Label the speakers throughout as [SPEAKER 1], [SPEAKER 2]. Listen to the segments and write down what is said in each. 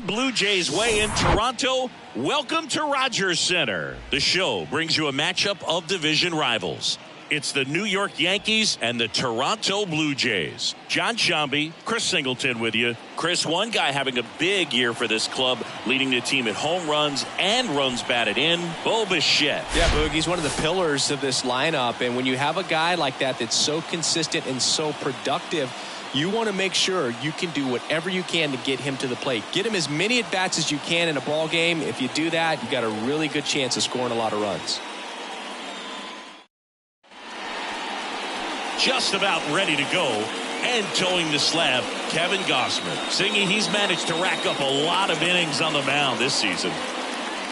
[SPEAKER 1] head Blue Jays way in Toronto. Welcome to Rogers Center. The show brings you a matchup of division rivals. It's the New York Yankees and the Toronto Blue Jays. John Shambi, Chris Singleton with you. Chris, one guy having a big year for this club, leading the team in home runs and runs batted in, Bo Bichette.
[SPEAKER 2] Yeah, Boog, he's one of the pillars of this lineup. And when you have a guy like that that's so consistent and so productive, you want to make sure you can do whatever you can to get him to the plate. Get him as many at-bats as you can in a ball game. If you do that, you got a really good chance of scoring a lot of runs.
[SPEAKER 1] Just about ready to go and towing the slab, Kevin Gausman, singing he's managed to rack up a lot of innings on the mound this season.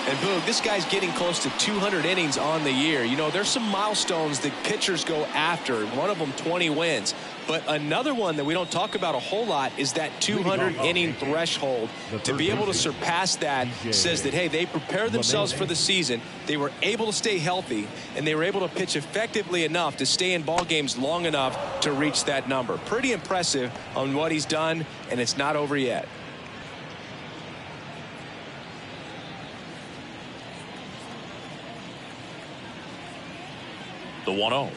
[SPEAKER 2] And Boog, this guy's getting close to 200 innings on the year. You know, there's some milestones that pitchers go after. One of them 20 wins. But another one that we don't talk about a whole lot is that 200 inning threshold. To be able to surpass that says that, hey, they prepared themselves for the season. They were able to stay healthy, and they were able to pitch effectively enough to stay in ball games long enough to reach that number. Pretty impressive on what he's done, and it's not over yet.
[SPEAKER 1] The 1-0.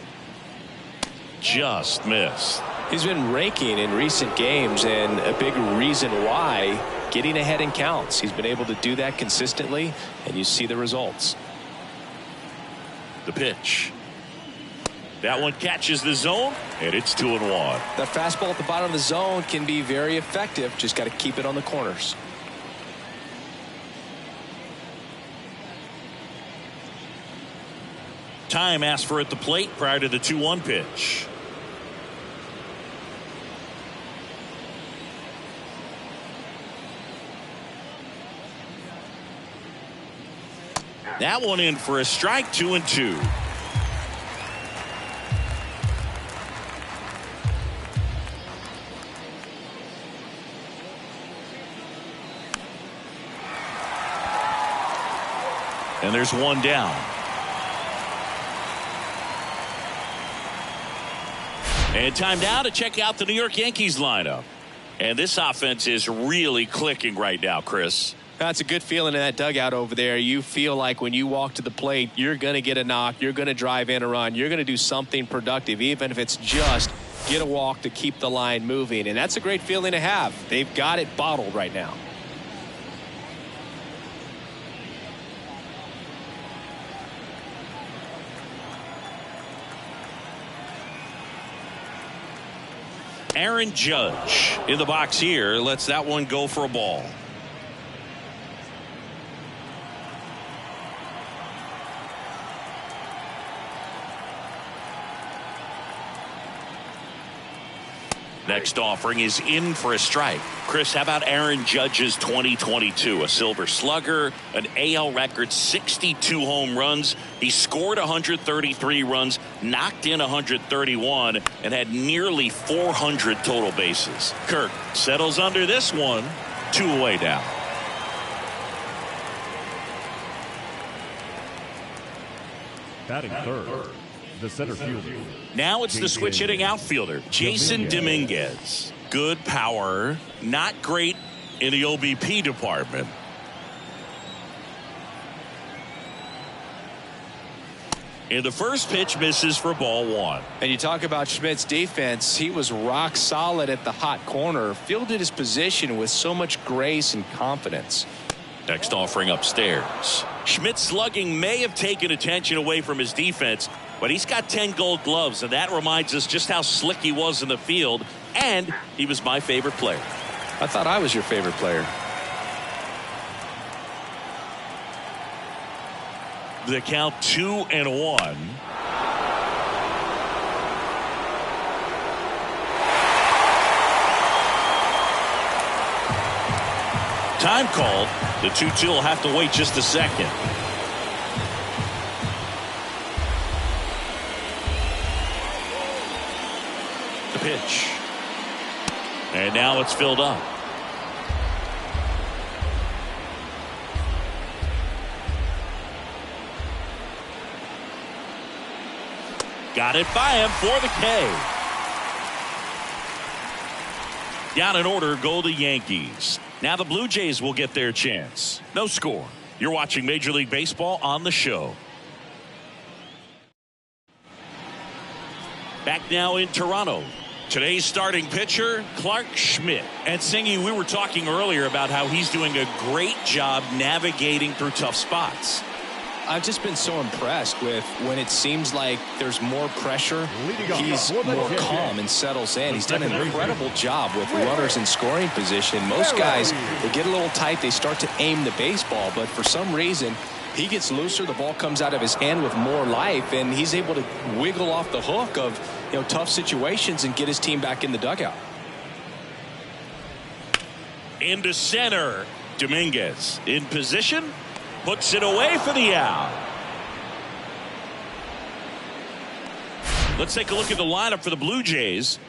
[SPEAKER 1] Just missed.
[SPEAKER 2] He's been raking in recent games, and a big reason why, getting ahead in counts. He's been able to do that consistently, and you see the results.
[SPEAKER 1] The pitch. That one catches the zone, and it's 2-1.
[SPEAKER 2] That fastball at the bottom of the zone can be very effective. Just got to keep it on the corners.
[SPEAKER 1] Time asked for at the plate prior to the 2-1 pitch. That one in for a strike, 2-2. And there's one down. And time now to check out the New York Yankees lineup. And this offense is really clicking right now, Chris.
[SPEAKER 2] That's a good feeling in that dugout over there. You feel like when you walk to the plate, you're going to get a knock, you're going to drive in a run, you're going to do something productive, even if it's just get a walk to keep the line moving. And that's a great feeling to have. They've got it bottled right now.
[SPEAKER 1] Aaron Judge in the box here lets that one go for a ball. Next offering is in for a strike. Chris, how about Aaron Judge's 2022? A Silver Slugger, an AL record 62 home runs. He scored 133 runs, knocked in 131, and had nearly 400 total bases. Kirk settles under this one, 2 away now.
[SPEAKER 3] Batting third, the center fielder.
[SPEAKER 1] Now it's the switch hitting outfielder, Jason Dominguez. Good power, not great in the OBP department. And the first pitch misses for ball 1.
[SPEAKER 2] And you talk about Schmidt's defense. He was rock solid at the hot corner, fielded his position with so much grace and confidence.
[SPEAKER 1] Next offering upstairs. Schmidt's slugging may have taken attention away from his defense, but he's got 10 gold gloves, and that reminds us just how slick he was in the field, and he was my favorite player.
[SPEAKER 2] I thought I was your favorite player.
[SPEAKER 1] The count 2-1. Time called. The 2-2 will have to wait just a second. The pitch. And now it's filled up. Got it by him for the K. Down in order go the Yankees. Now the Blue Jays will get their chance. No score. You're watching Major League Baseball on the show. Back now in Toronto. Today's starting pitcher, Clark Schmidt. And Singy, we were talking earlier about how he's doing a great job navigating through tough spots.
[SPEAKER 2] I've just been so impressed with when it seems like there's more pressure, he's more calm and settles in. He's done an incredible job with runners in scoring position. Most guys, they get a little tight, they start to aim the baseball, but for some reason, he gets looser, the ball comes out of his hand with more life, and he's able to wiggle off the hook of tough situations and get his team back in the dugout.
[SPEAKER 1] Into center. Dominguez in position. Puts it away for the out. Let's take a look at the lineup for the Blue Jays.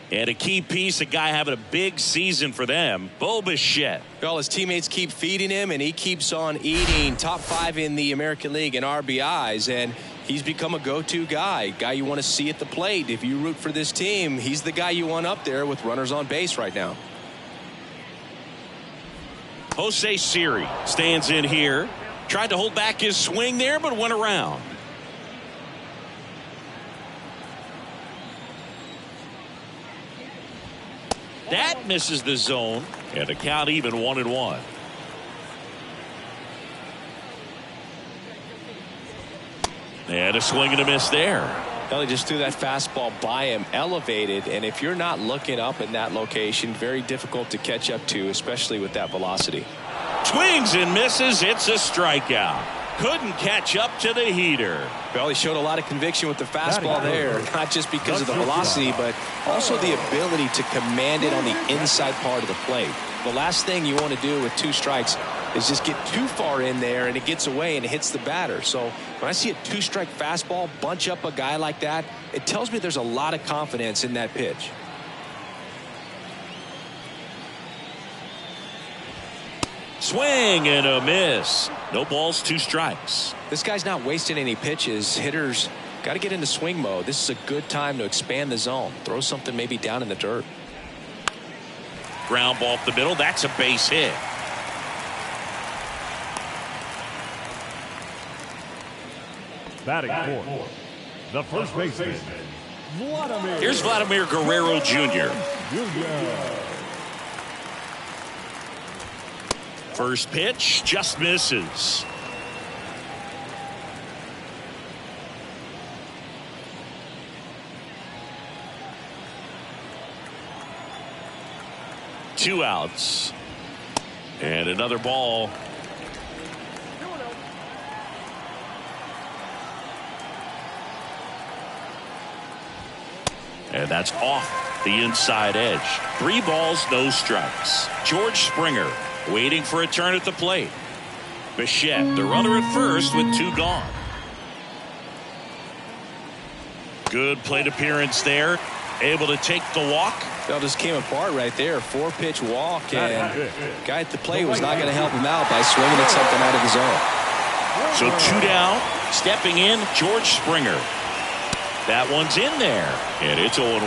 [SPEAKER 1] And a key piece, a guy having a big season for them, Bo Bichette.
[SPEAKER 2] Well, his teammates keep feeding him, and he keeps on eating. Top 5 in the American League in RBIs, and he's become a go-to guy you want to see at the plate. If you root for this team, he's the guy you want up there with runners on base right now.
[SPEAKER 1] Jose Siri stands in here. Tried to hold back his swing there, but went around. That misses the zone, and the count even 1-1. And a swing and a miss there.
[SPEAKER 2] Well, he just threw that fastball by him, elevated, and if you're not looking up in that location, very difficult to catch up to, especially with that velocity.
[SPEAKER 1] Swings and misses. It's a strikeout. Couldn't catch up to the heater.
[SPEAKER 2] Well, he showed a lot of conviction with the fastball there, not just because of the velocity, but also the ability to command it on the inside part of the plate. The last thing you want to do with 2 strikes is just get too far in there and it gets away and it hits the batter. So when I see a 2-strike fastball bunch up a guy like that, it tells me there's a lot of confidence in that pitch.
[SPEAKER 1] Swing and a miss. No balls, 2 strikes.
[SPEAKER 2] This guy's not wasting any pitches. Hitters got to get into swing mode. This is a good time to expand the zone. Throw something maybe down in the dirt.
[SPEAKER 1] Ground ball up the middle. That's a base hit.
[SPEAKER 3] Batting fourth, the first baseman, Vladimir.
[SPEAKER 1] Here's Vladimir Guerrero Jr. First pitch just misses. Two outs. And another ball. And that's off the inside edge. 3 balls, no strikes. George Springer waiting for a turn at the plate. Bichette, the runner at first with 2 gone. Good plate appearance there. Able to take the walk.
[SPEAKER 2] That just came apart right there. 4-pitch walk, and guy at the plate was not going to help him out by swinging at something out of the zone.
[SPEAKER 1] So 2 down. Stepping in, George Springer. That one's in there, and it's 0-1.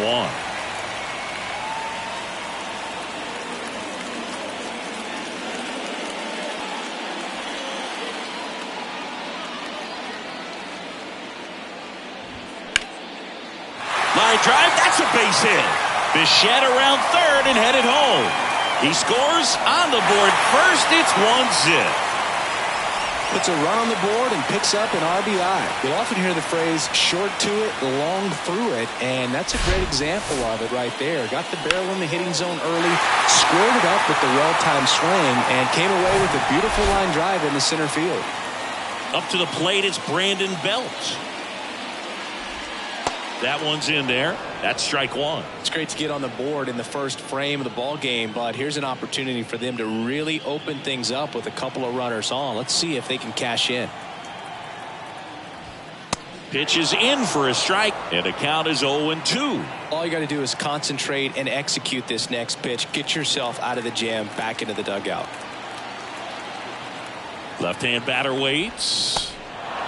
[SPEAKER 1] Line drive, that's a base hit. Bichette around third and headed home. He scores on the board first. It's 1-0.
[SPEAKER 2] Puts a run on the board and picks up an RBI. You'll often hear the phrase short to it, long through it, and that's a great example of it right there. Got the barrel in the hitting zone early, squared it up with the well-timed swing, and came away with a beautiful line drive in the center field.
[SPEAKER 1] Up to the plate, it's Brandon Belt. That one's in there. That's strike 1.
[SPEAKER 2] It's great to get on the board in the first frame of the ball game, but here's an opportunity for them to really open things up with a couple of runners on. Let's see if they can cash in.
[SPEAKER 1] Pitch is in for a strike, and the count is 0-2.
[SPEAKER 2] All you got to do is concentrate and execute this next pitch. Get yourself out of the jam, back into the dugout.
[SPEAKER 1] Left-hand batter waits.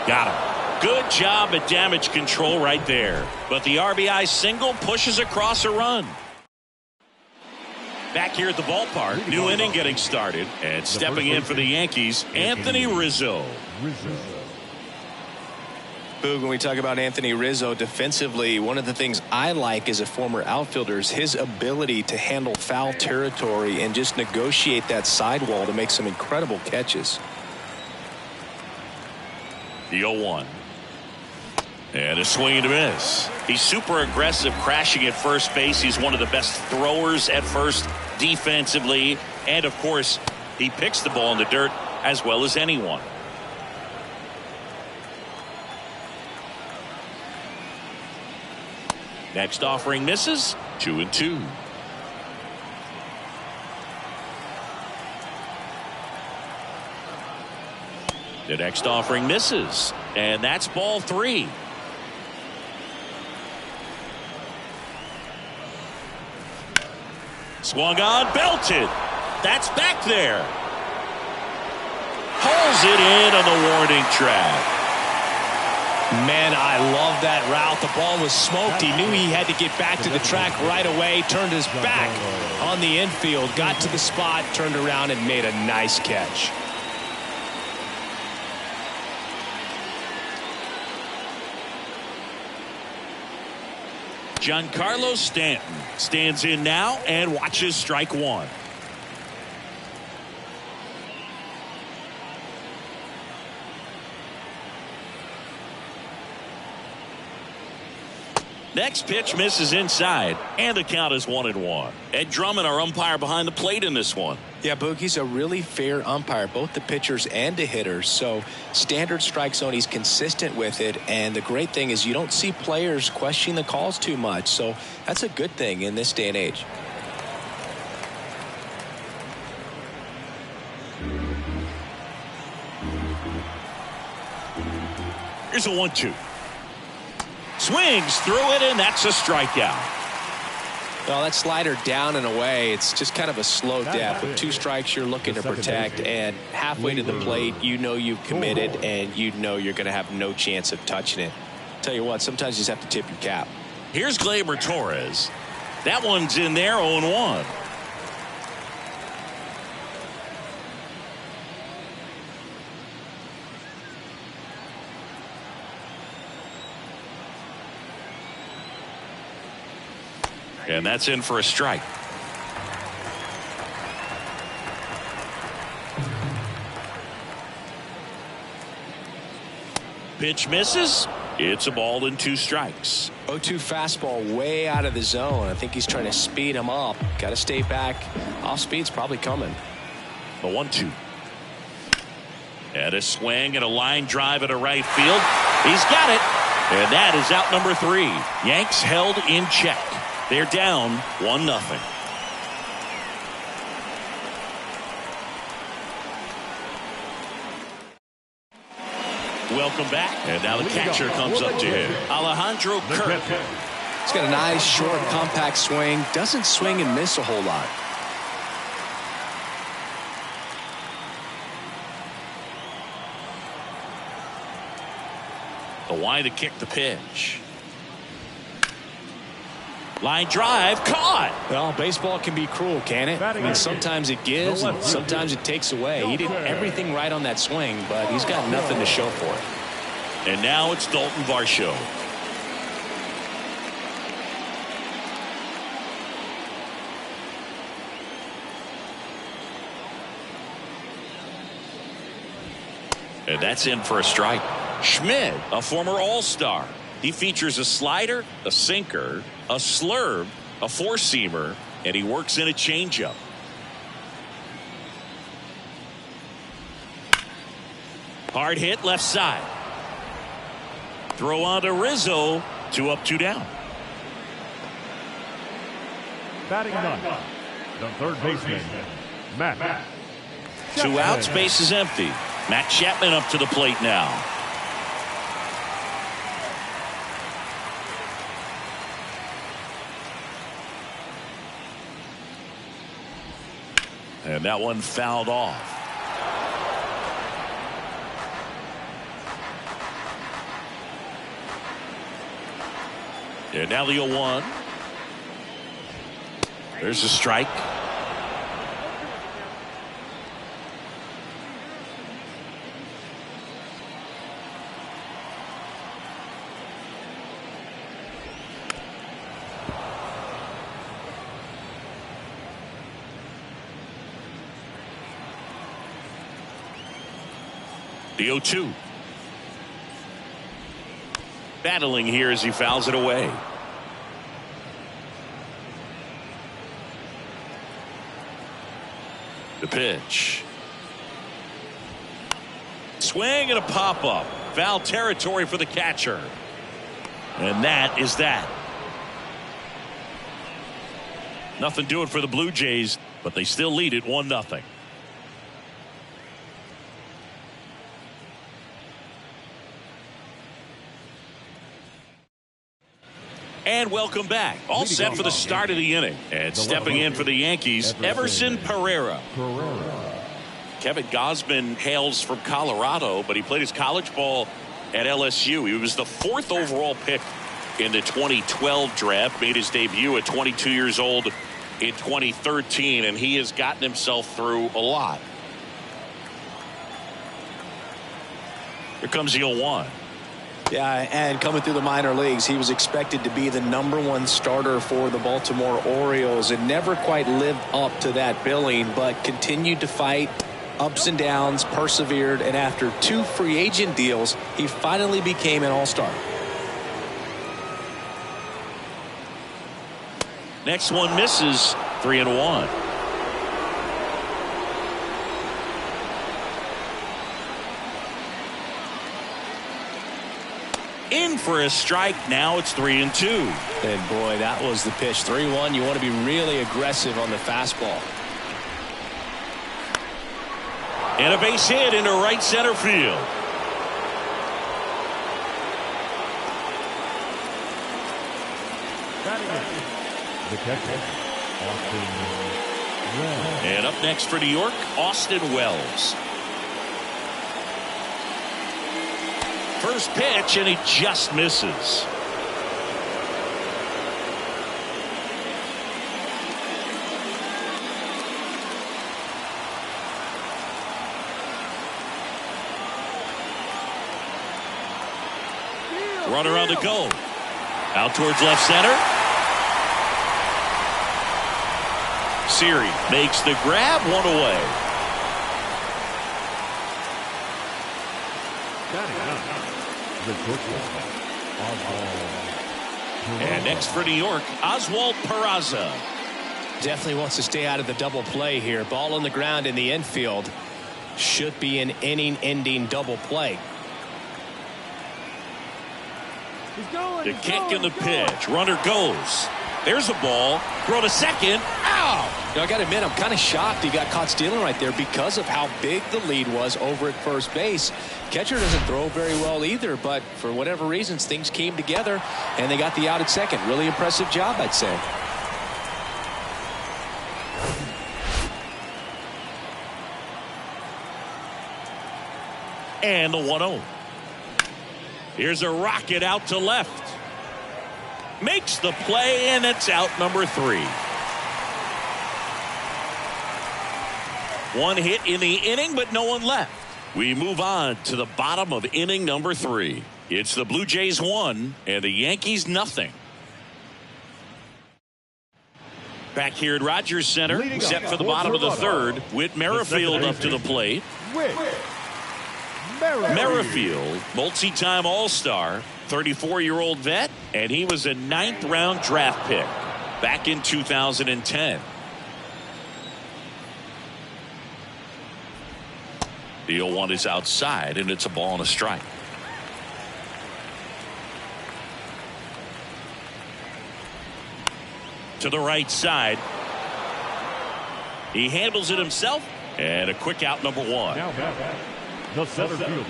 [SPEAKER 1] Got him. Good job at damage control right there. But the RBI single pushes across a run. Back here at the ballpark, new inning getting started, and stepping in for the Yankees, Anthony Rizzo.
[SPEAKER 2] Boog, when we talk about Anthony Rizzo defensively, one of the things I like as a former outfielder is his ability to handle foul territory and just negotiate that sidewall to make some incredible catches.
[SPEAKER 1] The 0-1. And a swing and a miss. He's super aggressive, crashing at first base. He's one of the best throwers at first defensively. And, of course, he picks the ball in the dirt as well as anyone. Next offering misses. 2-2. The next offering misses. And that's ball 3. Swung on, belted. That's back there. Pulls it in on the warning track.
[SPEAKER 2] Man, I love that route. The ball was smoked. He knew he had to get back to the track right away. Turned his back on the infield. Got to the spot, turned around, and made a nice catch.
[SPEAKER 1] Giancarlo Stanton stands in now and watches strike 1. Next pitch misses inside, and the count is 1-1. Ed Drummond, our umpire behind the plate in this one.
[SPEAKER 2] Yeah, Boog, he's a really fair umpire, both the pitchers and the hitters. So standard strike zone, he's consistent with it. And the great thing is you don't see players questioning the calls too much. So that's a good thing in this day and age.
[SPEAKER 1] Here's a 1-2. Swings through it, and that's a strikeout.
[SPEAKER 2] Well, that slider down and away, it's just kind of a slow death. With 2 strikes, you're looking to protect, and halfway to the plate, you know you've committed, and you know you're going to have no chance of touching it. Tell you what, sometimes you just have to tip your cap.
[SPEAKER 1] Here's Gleyber Torres. That one's in there, 0-1. And that's in for a strike. Pitch misses. It's a ball and 2 strikes.
[SPEAKER 2] 0-2 fastball way out of the zone. I think he's trying to speed him up. Got to stay back. Off speed's probably coming.
[SPEAKER 1] The 1-2. And a swing and a line drive at a right field. He's got it. And that is out number 3. Yanks held in check. They're down 1-0. Welcome back. And now the catcher comes up to him. Alejandro Kirk.
[SPEAKER 2] He's got a nice, short, compact swing. Doesn't swing and miss a whole lot.
[SPEAKER 1] The line to kick the pitch. Line drive, caught.
[SPEAKER 2] Well, baseball can be cruel, can it? I mean, sometimes it gives and sometimes it takes away. He did everything right on that swing, but he's got nothing to show for it.
[SPEAKER 1] And now it's Dalton Varsho. And that's in for a strike. Schmidt, a former All-Star. He features a slider, a sinker, a slurve, a four-seamer, and he works in a changeup. Hard hit left side. Throw on to Rizzo. 2 up, 2 down.
[SPEAKER 3] Batting ninth, the third baseman, Matt.
[SPEAKER 1] 2 outs, base is empty. Matt Chapman up to the plate now. And that one fouled off. And now the 0-1. There's a strike. The 0-2. Battling here as he fouls it away. The pitch. Swing and a pop-up. Foul territory for the catcher. And that is that. Nothing doing for the Blue Jays, but they still lead it 1-0. And welcome back. All set for the start of the inning. And stepping in for the Yankees, Everson Pereira. Kevin Gausman hails from Colorado, but he played his college ball at LSU. He was the 4th overall pick in the 2012 draft. Made his debut at 22 years old in 2013, and he has gotten himself through a lot. Here comes the 0-1.
[SPEAKER 2] Yeah, and coming through the minor leagues, he was expected to be the #1 starter for the Baltimore Orioles and never quite lived up to that billing, but continued to fight ups and downs, persevered, and after 2 free agent deals, he finally became an all-star.
[SPEAKER 1] Next one misses. 3-1. In for a strike. Now it's 3-2.
[SPEAKER 2] And boy, that was the pitch. 3-1. You want to be really aggressive on the fastball.
[SPEAKER 1] And a base hit into right center field.
[SPEAKER 3] The catcher,
[SPEAKER 1] and up next for New York, Austin Wells. First pitch, and he just misses. Runner on the go. Out towards left center. Siri makes the grab, 1 away. And next for New York, Oswald Peraza.
[SPEAKER 2] Definitely wants to stay out of the double play here. Ball on the ground in the infield. Should be an inning-ending double play.
[SPEAKER 1] The kick and the pitch. Runner goes. There's a ball. Throw to second. Ow!
[SPEAKER 2] Now, I got to admit, I'm kind of shocked he got caught stealing right there because of how big the lead was over at first base. Catcher doesn't throw very well either, but for whatever reasons, things came together, and they got the out at second. Really impressive job, I'd say.
[SPEAKER 1] And the 1-0. Here's a rocket out to left. Makes the play, and it's out number 3. One hit in the inning, but no one left. We move on to the bottom of inning number 3. It's the Blue Jays 1 and the Yankees nothing. Back here at Rogers Center, set for the bottom of the 3rd, Whit Merrifield up to the plate. Merrifield, multi-time All-Star, 34-year-old vet, and he was a 9th-round draft pick back in 2010. The 0-1 is outside, and it's a ball and a strike. To the right side. He handles it himself, and a quick out, number 1.
[SPEAKER 3] Now the center fielder,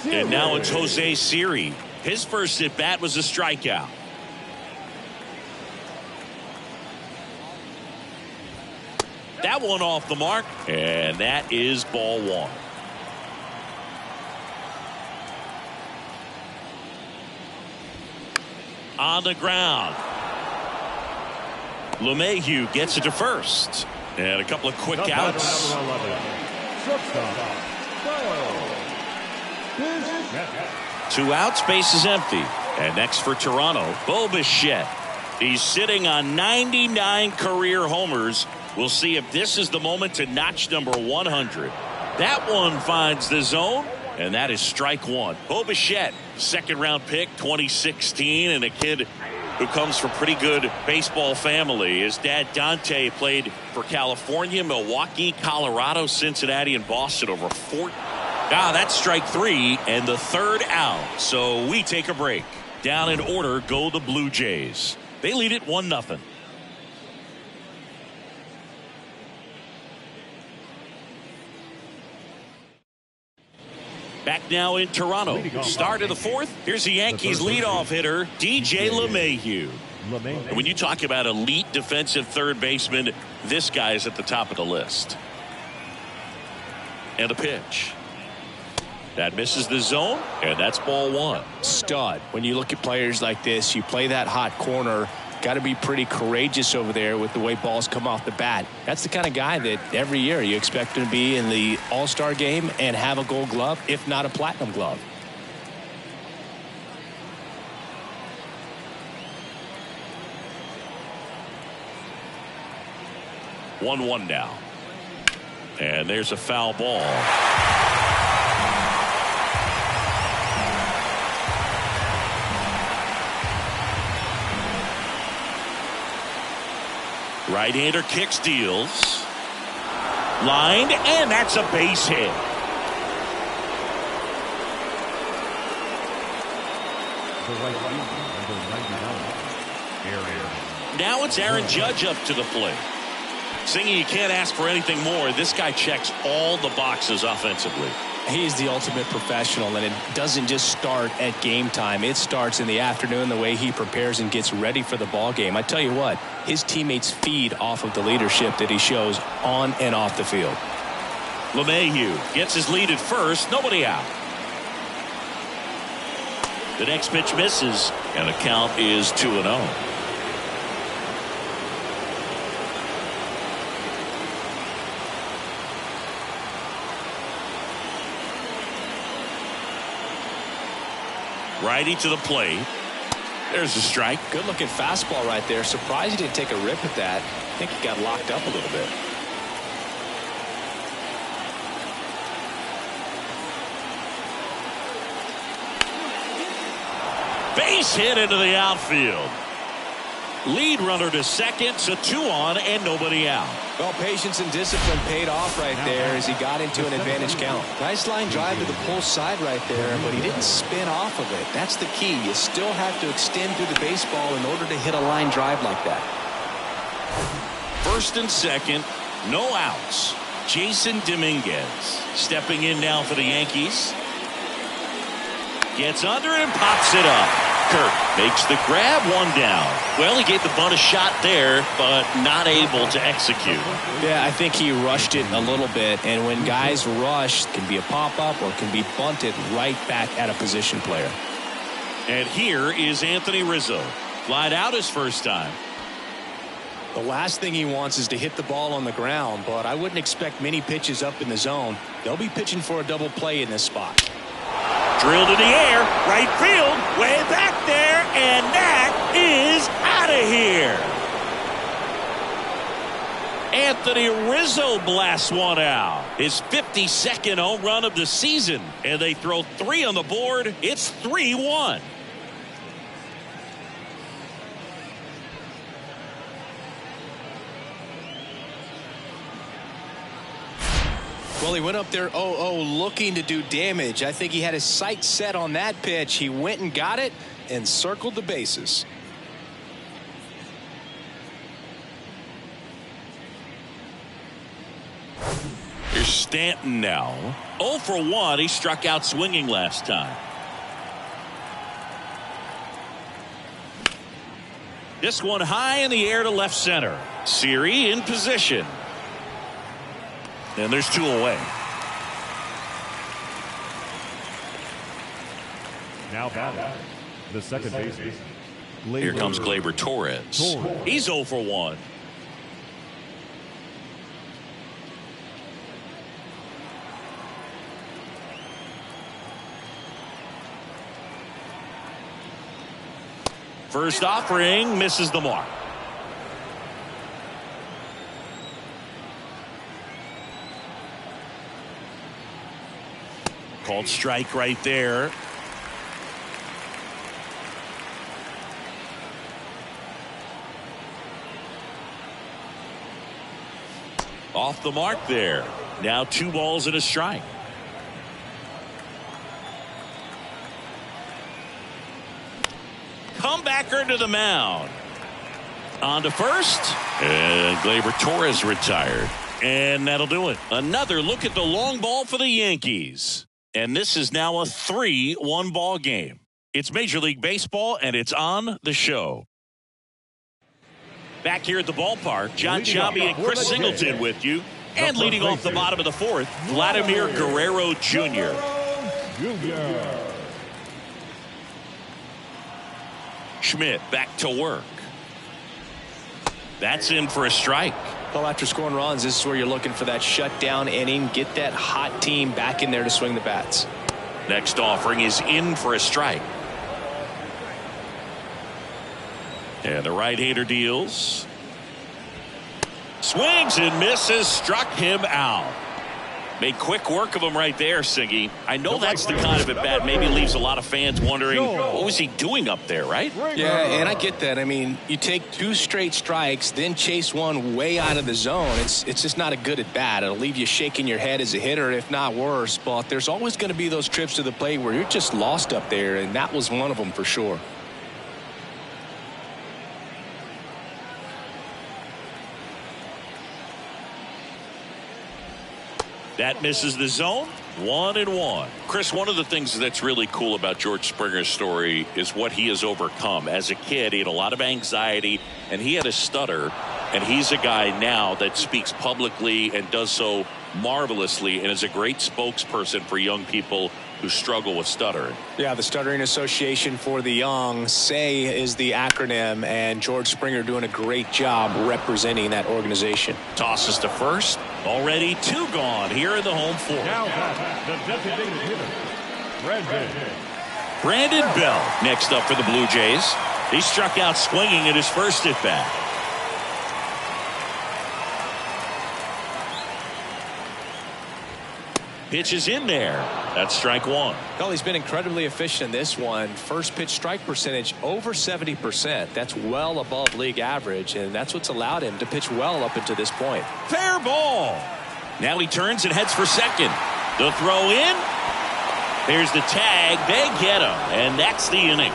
[SPEAKER 1] And now it's Jose Siri. His first at bat was a strikeout. That one off the mark, and that is ball 1. On the ground. LeMahieu gets it to first. And a couple of quick outs. 2 outs, base is empty. And next for Toronto, Bo Bichette. He's sitting on 99 career homers. We'll see if this is the moment to notch number 100. That one finds the zone, and that is strike one. Bo Bichette, second-round pick, 2016, and a kid who comes from pretty good baseball family. His dad, Dante, played for California, Milwaukee, Colorado, Cincinnati, and Boston over that's strike three, and the third out. So we take a break. Down in order go the Blue Jays. They lead it 1-0. Back now in Toronto. Start of the fourth. Here's the Yankees leadoff hitter, DJ LeMahieu. And when you talk about elite defensive third baseman, this guy is at the top of the list. And a pitch. That misses the zone, and that's ball one.
[SPEAKER 2] Stud. When you look at players like this, you play that hot corner. Got to be pretty courageous over there with the way balls come off the bat. That's the kind of guy that every year you expect him to be in the All-Star game and have a Gold Glove, if not a Platinum Glove.
[SPEAKER 1] One now. And there's a foul ball. Right-hander kicks, deals. Lined, and that's a base hit. Now it's Aaron Judge up to the plate. Singing, you can't ask for anything more. This guy checks all the boxes offensively.
[SPEAKER 2] He's the ultimate professional, and it doesn't just start at game time. It starts in the afternoon, the way he prepares and gets ready for the ball game. I tell you what, his teammates feed off of the leadership that he shows on and off the field.
[SPEAKER 1] LeMahieu gets his lead at first, nobody out. The next pitch misses, and the count is 2-0. Righty to the plate. There's a strike.
[SPEAKER 2] Good looking fastball right there. Surprised he didn't take a rip at that. I think he got locked up a little bit.
[SPEAKER 1] Base hit into the outfield. Lead runner to second, so 2 on and nobody out.
[SPEAKER 2] Well, patience and discipline paid off right there as he got into an advantage count. Nice line drive to the pull side right there, but he didn't spin off of it. That's the key. You still have to extend through the baseball in order to hit a line drive like that.
[SPEAKER 1] First and second, no outs. Jason Dominguez stepping in now for the Yankees. Gets under it and pops it up. Kirk makes the grab, one down. Well, he gave the bunt a shot there, but not able to execute.
[SPEAKER 2] Yeah, I think he rushed it a little bit, and when guys rush, it can be a pop-up or can be bunted right back at a position player.
[SPEAKER 1] And here is Anthony Rizzo. Flied out his first time.
[SPEAKER 2] The last thing he wants is to hit the ball on the ground, but I wouldn't expect many pitches up in the zone. They'll be pitching for a double play in this spot.
[SPEAKER 1] Drilled in the air, right field, way back there, and that is out of here. Anthony Rizzo blasts one out. His 52nd home run of the season, and they throw 3 on the board. It's 3-1.
[SPEAKER 2] Well, he went up there 0-0 looking to do damage. I think he had his sights set on that pitch. He went and got it and circled the bases.
[SPEAKER 1] Here's Stanton now. 0 for 1. He struck out swinging last time. This one high in the air to left center. Siri in position. And there's 2 away.
[SPEAKER 3] Now batting, the second baseman.
[SPEAKER 1] Here comes Gleyber Torres. He's 0 for 1. First offering misses the mark. Called strike right there. Off the mark there. Now 2 balls and a strike. Comebacker to the mound. On to first. And Gleyber Torres retired. And that'll do it. Another look at the long ball for the Yankees. And this is now a 3-1 ball game. It's Major League Baseball, and it's on the show. Back here at the ballpark, John Sciambi and Chris Singleton with you. And leading off the bottom of the fourth, Vladimir Guerrero Jr. Schmidt back to work. That's in for a strike.
[SPEAKER 2] Well, after scoring runs, this is where you're looking for that shutdown inning. Get that hot team back in there to swing the bats.
[SPEAKER 1] Next offering is in for a strike. And the right-hander deals. Swings and misses. Struck him out. Made quick work of him right there, Siggy. I know that's the kind of at-bat maybe leaves a lot of fans wondering, what was he doing up there, right?
[SPEAKER 2] Yeah, and I get that. I mean, you take 2 straight strikes, then chase one way out of the zone. It's just not a good at-bat. It'll leave you shaking your head as a hitter, if not worse. But there's always going to be those trips to the plate where you're just lost up there, and that was one of them for sure.
[SPEAKER 1] That misses the zone. 1-1. Chris, one of the things that's really cool about George Springer's story is what he has overcome. As a kid, he had a lot of anxiety, and he had a stutter. And he's a guy now that speaks publicly and does so marvelously and is a great spokesperson for young people who struggle with stuttering.
[SPEAKER 2] Yeah, the Stuttering Association for the Young, SAY is the acronym, and George Springer doing a great job representing that organization.
[SPEAKER 1] Tosses to first. Already 2 gone here in the home fourth.
[SPEAKER 3] Now the designated hitter,
[SPEAKER 1] Brandon Bell next up for the Blue Jays. He struck out swinging at his first at bat. Pitch is in there. That's strike 1.
[SPEAKER 2] Well, he's been incredibly efficient in this one. First pitch strike percentage over 70%. That's well above league average, and that's what's allowed him to pitch well up until this point.
[SPEAKER 1] Fair ball. Now he turns and heads for second. The throw in. There's the tag. They get him, and that's the inning.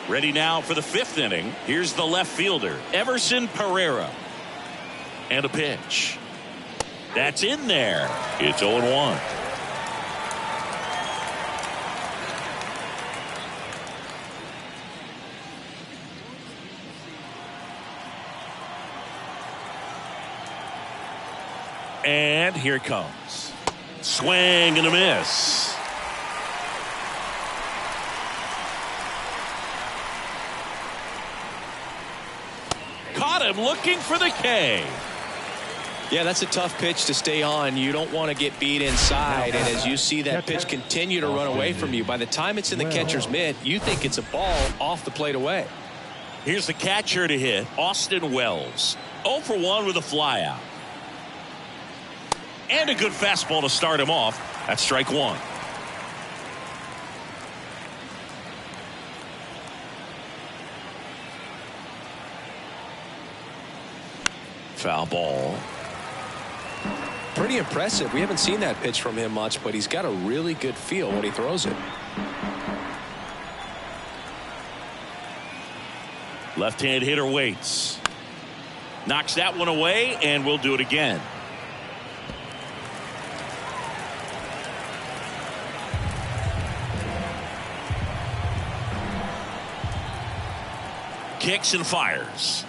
[SPEAKER 1] Ready now for the 5th inning. Here's the left fielder, Everson Pereira. And a pitch. That's in there. It's 0-1. And here it comes. Swing and a miss. Caught him looking for the K.
[SPEAKER 2] Yeah, that's a tough pitch to stay on. You don't want to get beat inside, and as you see that pitch continue to run away from you, by the time it's in the catcher's mitt, you think it's a ball off the plate away.
[SPEAKER 1] Here's the catcher to hit, Austin Wells. 0 for 1 with a flyout. And a good fastball to start him off. That's strike 1. Foul ball.
[SPEAKER 2] Pretty impressive. We haven't seen that pitch from him much, but he's got a really good feel when he throws it.
[SPEAKER 1] Left-hand hitter waits. Knocks that one away, and we'll do it again. Kicks and fires.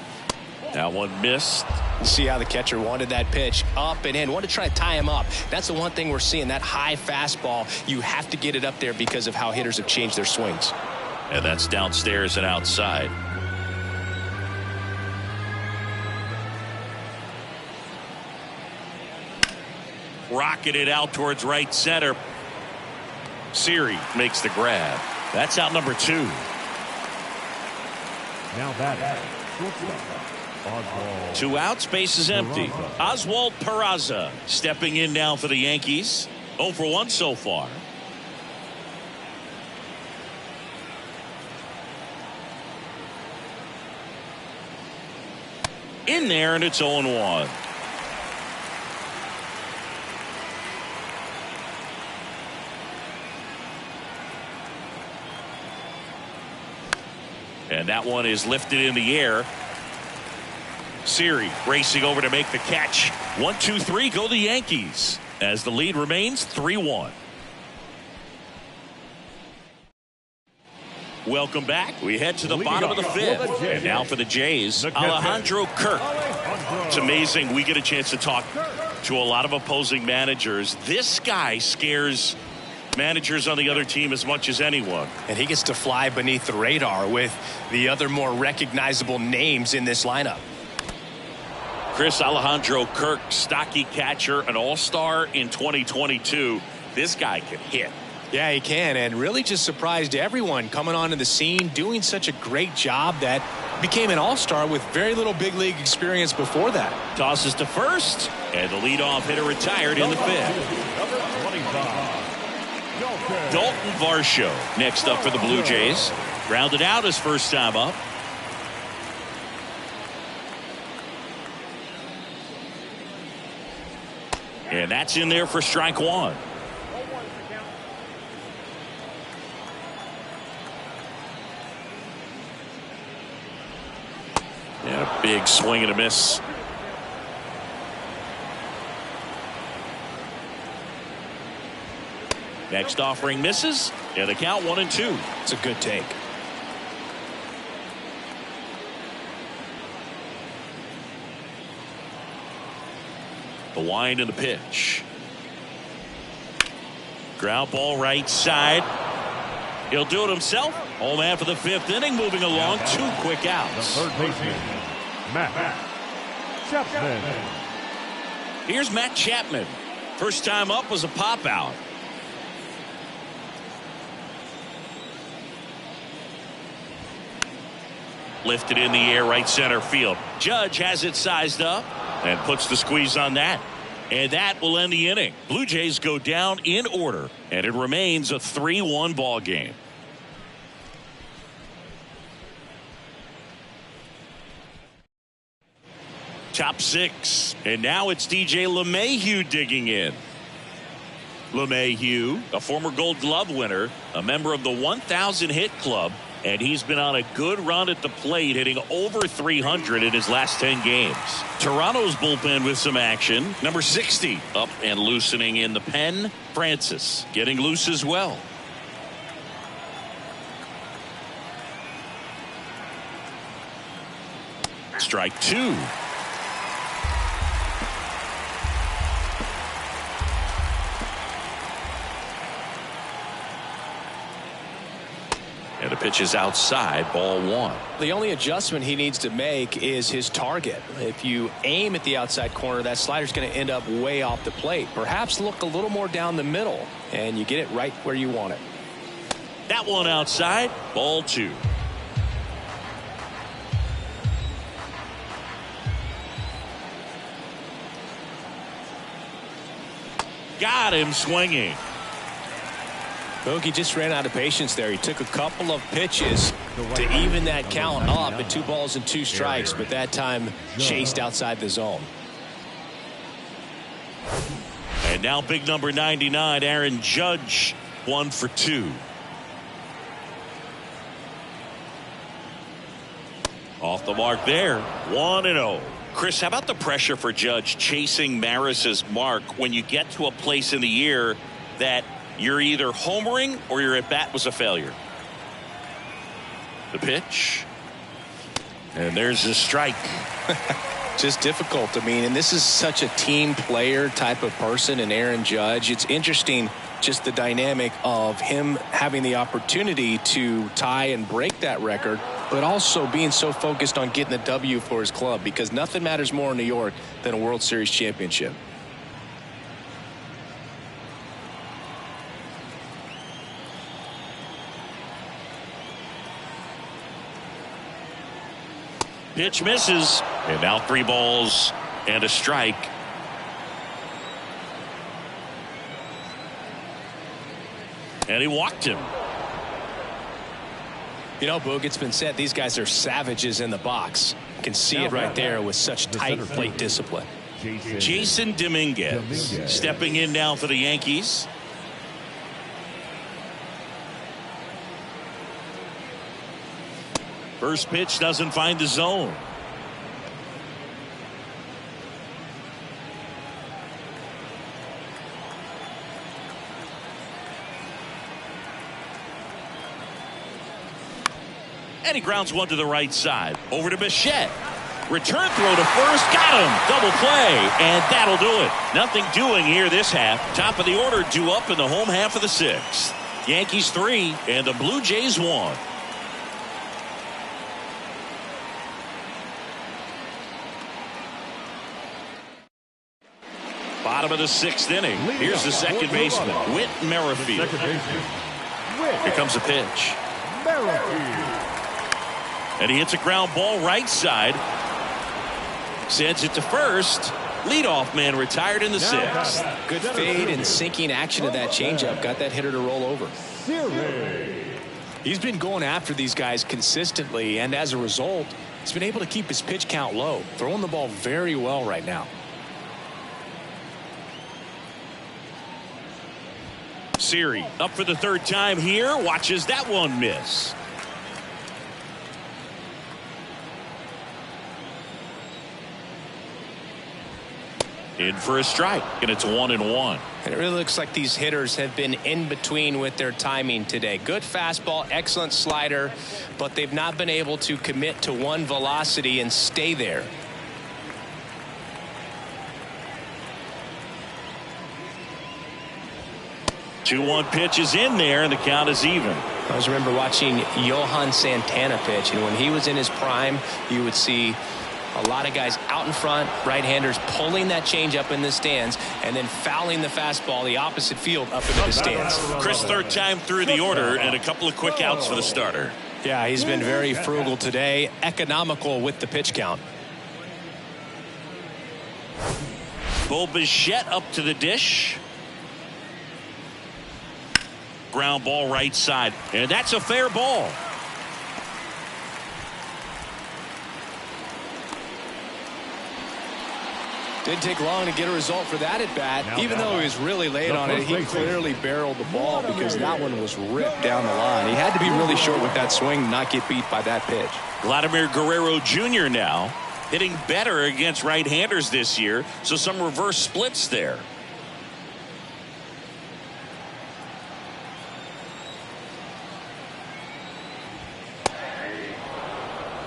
[SPEAKER 1] That one missed.
[SPEAKER 2] See how the catcher wanted that pitch up and in. Wanted to try to tie him up. That's the one thing we're seeing, that high fastball. You have to get it up there because of how hitters have changed their swings.
[SPEAKER 1] And that's downstairs and outside. Rocketed out towards right center. Siri makes the grab. That's out number 2.
[SPEAKER 3] Now batting. Oswald.
[SPEAKER 1] 2 outs, base is empty. Oswald Peraza stepping in now for the Yankees. 0 for 1 so far. In there, and it's 0-1. And that one is lifted in the air. Siri racing over to make the catch. 1, 2, 3, go the Yankees, as the lead remains 3-1. Welcome back. We head to the bottom of the 5th. And now for the Jays, Alejandro Kirk. It's amazing we get a chance to talk to a lot of opposing managers. This guy scares managers on the other team as much as anyone.
[SPEAKER 2] And he gets to fly beneath the radar with the other more recognizable names in this lineup.
[SPEAKER 1] Chris, Alejandro Kirk, stocky catcher, an all-star in 2022. This guy can hit.
[SPEAKER 2] Yeah, he can, and really just surprised everyone coming onto the scene, doing such a great job that became an all-star with very little big league experience before that.
[SPEAKER 1] Tosses to first, and the leadoff hitter retired in the 5th. Dalton Varsho next up for the Blue Jays. Grounded out his first time up. And that's in there for strike 1. And a big swing and a miss. Next offering misses, and the count 1-2.
[SPEAKER 2] It's a good take.
[SPEAKER 1] The wind and the pitch. Ground ball right side. He'll do it himself. Home man for the 5th inning, moving along. 2 quick outs.
[SPEAKER 3] The third baseman, Matt Chapman.
[SPEAKER 1] Here's Matt Chapman. First time up was a pop out. Lifted in the air, right center field. Judge has it sized up and puts the squeeze on that. And that will end the inning. Blue Jays go down in order, and it remains a 3-1 ball game. Top 6, and now it's DJ LeMahieu digging in. LeMahieu, a former Gold Glove winner, a member of the 1,000 hit club, and he's been on a good run at the plate, hitting over 300 in his last 10 games. Toronto's bullpen with some action. Number 60 up and loosening in the pen. Francis getting loose as well. Strike 2. And the pitch is outside, ball 1.
[SPEAKER 2] The only adjustment he needs to make is his target. If you aim at the outside corner, that slider's going to end up way off the plate. Perhaps look a little more down the middle, and you get it right where you want it.
[SPEAKER 1] That one outside, ball 2. Got him swinging.
[SPEAKER 2] Bogey just ran out of patience there. He took a couple of pitches to even that count up at 2 balls and 2 strikes, but that time chased outside the zone.
[SPEAKER 1] And now big number 99, Aaron Judge, 1 for 2. Off the mark there, 1-0. Chris, how about the pressure for Judge chasing Maris's mark when you get to a place in the year that you're either homering or your at-bat was a failure? The pitch. And there's the strike.
[SPEAKER 2] Just difficult. I mean, and this is such a team player type of person in Aaron Judge. It's interesting just the dynamic of him having the opportunity to tie and break that record, but also being so focused on getting the W for his club, because nothing matters more in New York than a World Series championship.
[SPEAKER 1] Pitch misses. And now 3 balls and a strike. And he walked him.
[SPEAKER 2] You know, Boog, it's been said these guys are savages in the box. You can see it right there with such tight plate discipline.
[SPEAKER 1] Jason Dominguez stepping in now for the Yankees. First pitch doesn't find the zone. And he grounds one to the right side. Over to Bichette. Return throw to first. Got him. Double play. And that'll do it. Nothing doing here this half. Top of the order due up in the home half of the 6th. Yankees 3 and the Blue Jays 1. Bottom of the 6th inning. Here's the second baseman, Whit Merrifield. Here comes a pitch. And he hits a ground ball right side. Sends it to first. Leadoff man retired in the 6th.
[SPEAKER 2] Good fade and sinking action of that changeup. Got that hitter to roll over. He's been going after these guys consistently, and as a result, he's been able to keep his pitch count low. Throwing the ball very well right now.
[SPEAKER 1] Siri up for the 3rd time here. Watches that one miss. In for a strike, and it's 1-1.
[SPEAKER 2] And it really looks like these hitters have been in between with their timing today. Good fastball, excellent slider, but they've not been able to commit to one velocity and stay there.
[SPEAKER 1] Two-one pitch is in there, and the count is even.
[SPEAKER 2] I always remember watching Johan Santana pitch, and when he was in his prime, you would see a lot of guys out in front, right-handers pulling that changeup in the stands and then fouling the fastball the opposite field up into the stands.
[SPEAKER 1] Chris, 3rd time through the order, and a couple of quick outs for the starter.
[SPEAKER 2] Yeah, he's been very frugal today, economical with the pitch count.
[SPEAKER 1] Bo Bichette up to the dish. Ground ball right side, and that's a fair ball.
[SPEAKER 2] Didn't take long to get a result for that at bat. Even though he was really late on it, he clearly barreled the ball because that one was ripped down the line. He had to be really short with that swing, not get beat by that pitch.
[SPEAKER 1] Vladimir Guerrero Jr. now hitting better against right-handers this year, so some reverse splits there.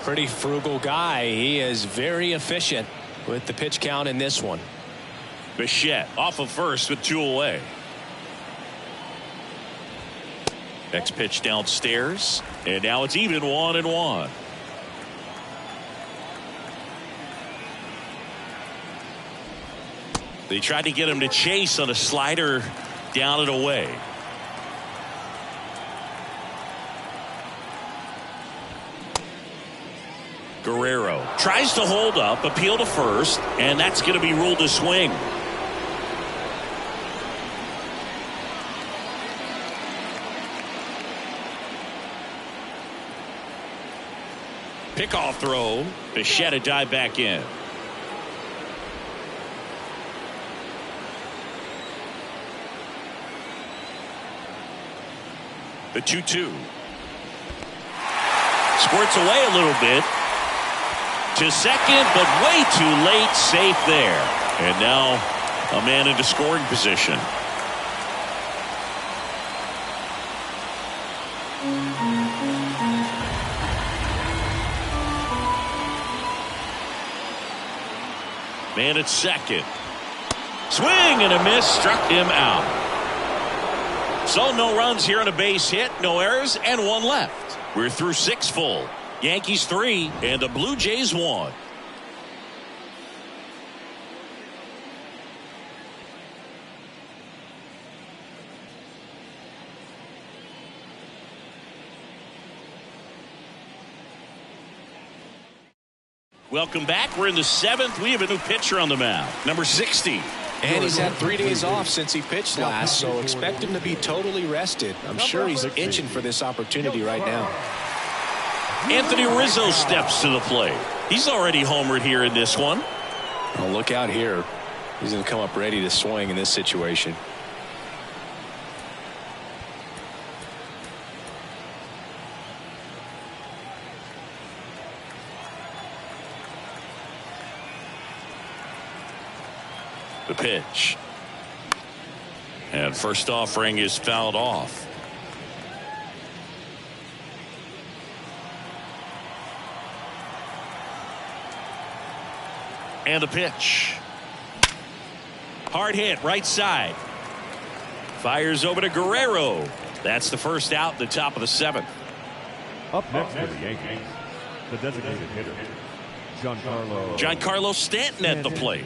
[SPEAKER 2] Pretty frugal guy. He is very efficient with the pitch count in this one.
[SPEAKER 1] Bichette off of first with 2 away. Next pitch downstairs, and now it's even 1-1. They tried to get him to chase on a slider down and away. Guerrero tries to hold up, appeal to first, and that's going to be ruled a swing. Pickoff throw. Bichette dive back in. The 2-2. Squirts away a little bit. To second, but way too late. Safe there. And now a man into scoring position. Man at second. Swing and a miss. Struck him out. So no runs here on a base hit. No errors and 1 left. We're through 6 full. Yankees 3 and the Blue Jays 1. Welcome back. We're in the 7th. We have a new pitcher on the mound, number 60.
[SPEAKER 2] And he's had 3 days off since he pitched last, so expect him to be totally rested. I'm sure he's itching for this opportunity right now.
[SPEAKER 1] Anthony Rizzo steps to the plate. He's already homered here in this one.
[SPEAKER 2] Oh, look out here. He's going to come up ready to swing in this situation.
[SPEAKER 1] The pitch. And first offering is fouled off. And the pitch. Hard hit right side. Fires over to Guerrero. That's the first out in the top of the 7th.
[SPEAKER 3] Up next for the Yankees, the designated hitter,
[SPEAKER 1] Giancarlo Stanton at the plate.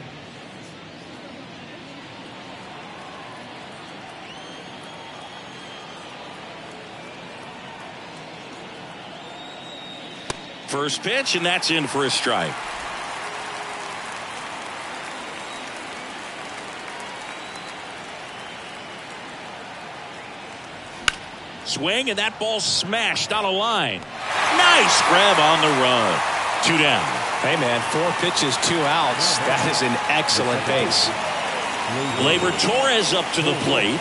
[SPEAKER 1] First pitch, and that's in for a strike. Swing, and that ball smashed on a line. Nice grab on the run. 2 down.
[SPEAKER 2] Hey, man, 4 pitches, 2 outs. That is an excellent base.
[SPEAKER 1] Gleyber Torres up to the plate.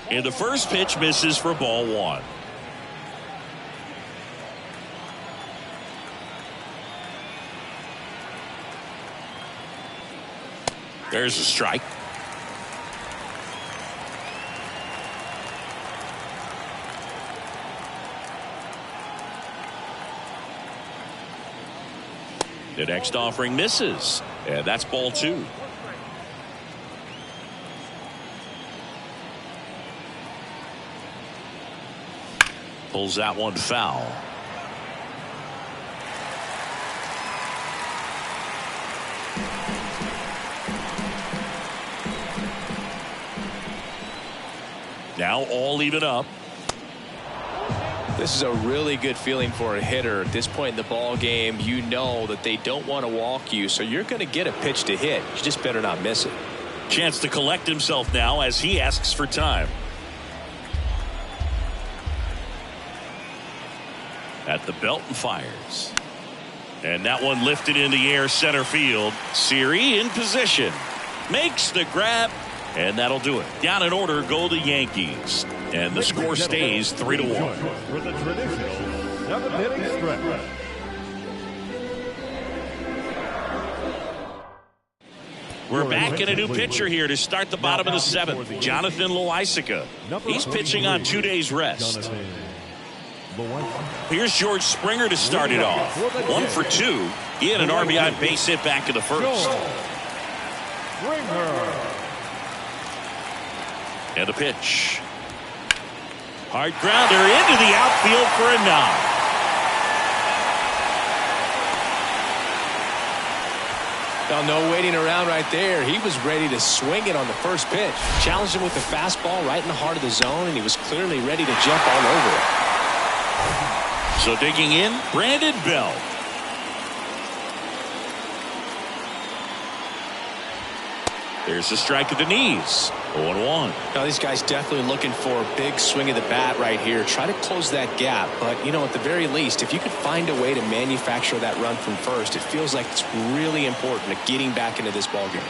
[SPEAKER 1] And the first pitch misses for ball 1. There's a strike. The next offering misses, and that's ball 2. Pulls that one foul. Now all even up.
[SPEAKER 2] This is a really good feeling for a hitter. At this point in the ball game, you know that they don't want to walk you, so you're going to get a pitch to hit. You just better not miss it.
[SPEAKER 1] Chance to collect himself now as he asks for time. At the belt and fires. And that one lifted in the air center field. Siri in position. Makes the grab. And that'll do it. Down in order go the Yankees. And the score stays 3-1.
[SPEAKER 3] For the traditional 7th-inning stretch.
[SPEAKER 1] We're back in a new pitcher here to start the bottom of the 7th. Jonathan Loaisiga. He's pitching on 2 days rest. Here's George Springer to start it off. 1 for 2. He had an RBI base hit back in the first. And a pitch. Hard grounder into the outfield for a knock.
[SPEAKER 2] Now, no waiting around right there. He was ready to swing it on the first pitch. Challenged him with the fastball right in the heart of the zone, and he was clearly ready to jump all over it.
[SPEAKER 1] So digging in, Brandon Belt. There's a strike at the knees. 0-1.
[SPEAKER 2] Now, these guys definitely looking for a big swing of the bat right here. Try to close that gap. But, you know, at the very least, if you could find a way to manufacture that run from first, it feels like it's really important to getting back into this ballgame.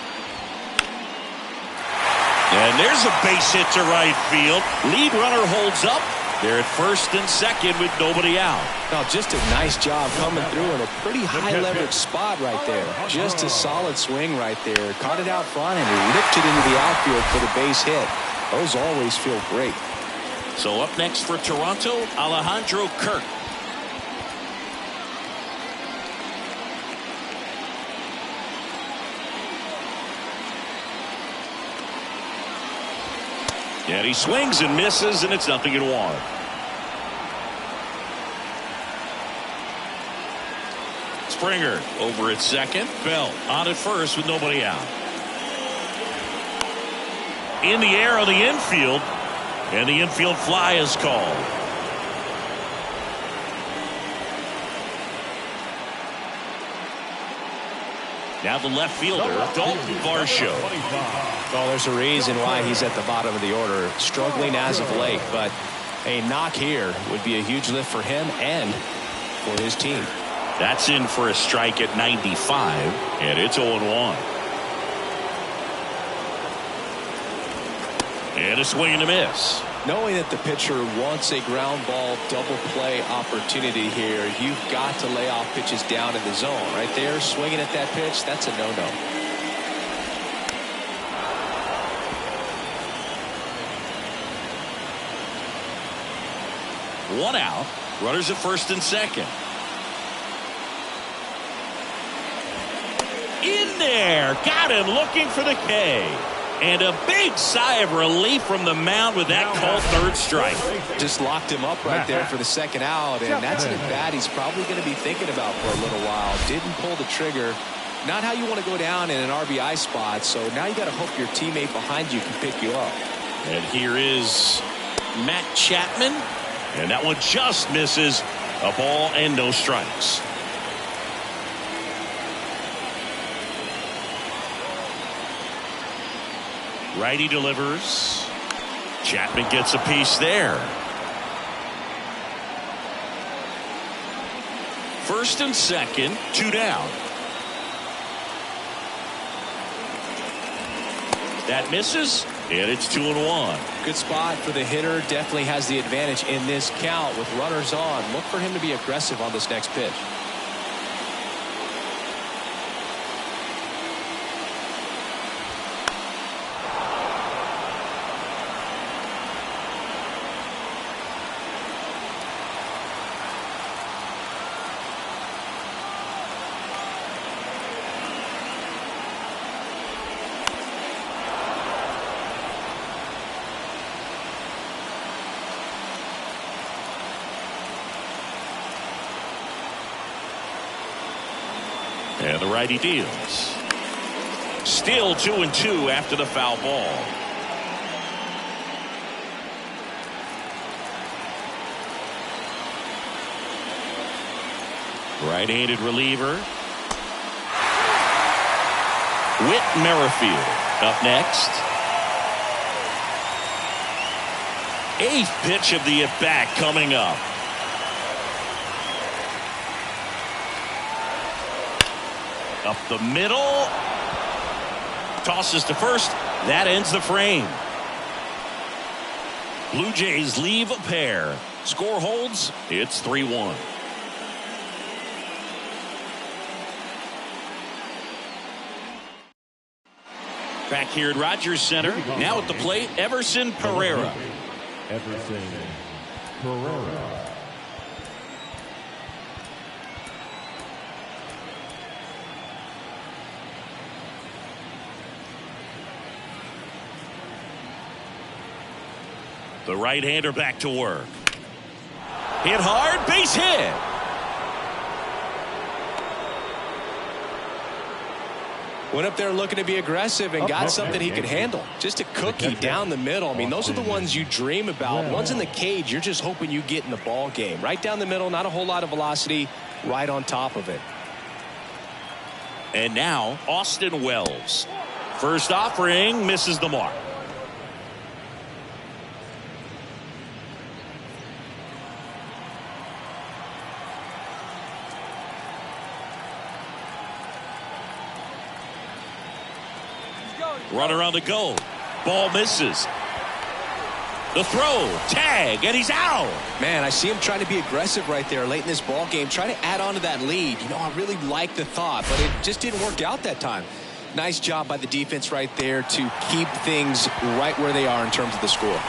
[SPEAKER 1] And there's a base hit to right field. Lead runner holds up. They're at first and second with nobody out.
[SPEAKER 2] Now, just a nice job coming through in a pretty high leverage spot right there. Just a solid swing right there. Caught it out front and ripped it into the outfield for the base hit. Those always feel great.
[SPEAKER 1] So up next for Toronto, Alejandro Kirk. And he swings and misses, and it's 0-1. Springer over at second. Bell on at first with nobody out. In the air on the infield, and the infield fly is called. Now the left fielder, Dalton Varsho.
[SPEAKER 2] Well, there's a reason why he's at the bottom of the order, struggling as of late, but a knock here would be a huge lift for him and for his team.
[SPEAKER 1] That's in for a strike at 95, and it's 0-1. And a swing and a miss.
[SPEAKER 2] Knowing that the pitcher wants a ground ball double play opportunity here, you've got to lay off pitches down in the zone. Right there, swinging at that pitch, that's a no-no.
[SPEAKER 1] One out. Runners at first and second. In there. Got him looking for the K. And a big sigh of relief from the mound with that called third strike.
[SPEAKER 2] Just locked him up right there for the second out, and that's an at-bat he's probably going to be thinking about for a little while. Didn't pull the trigger. Not how you want to go down in an RBI spot, so now you got to hope your teammate behind you can pick you up.
[SPEAKER 1] And here is Matt Chapman, and that one just misses. A ball and no strikes. Righty delivers. Chapman gets a piece there. First and second, 2 down. That misses, and it's 2-1.
[SPEAKER 2] Good spot for the hitter. Definitely has the advantage in this count with runners on. Look for him to be aggressive on this next pitch.
[SPEAKER 1] And the righty deals. Still 2-2 after the foul ball. Right-handed reliever. Whit Merrifield up next. 8th pitch of the at-bat coming up. Up the middle. Tosses to first. That ends the frame. Blue Jays leave a pair. Score holds. It's 3-1. Back here at Rogers Center. Now at the plate, Everson Pereira.
[SPEAKER 3] Everson Pereira.
[SPEAKER 1] The right-hander back to work. Hit hard, base hit.
[SPEAKER 2] Went up there looking to be aggressive and got something he could handle. Just a cookie down the middle. I mean, those are the ones you dream about. Ones in the cage, you're just hoping you get in the ball game. Right down the middle, not a whole lot of velocity, right on top of it.
[SPEAKER 1] And now, Austin Wells. First offering, misses the mark. Runner on the go. Ball misses. The throw, tag, and he's out.
[SPEAKER 2] Man, I see him trying to be aggressive right there late in this ball game, trying to add on to that lead. You know, I really like the thought, but it just didn't work out that time. Nice job by the defense right there to keep things right where they are in terms of the score.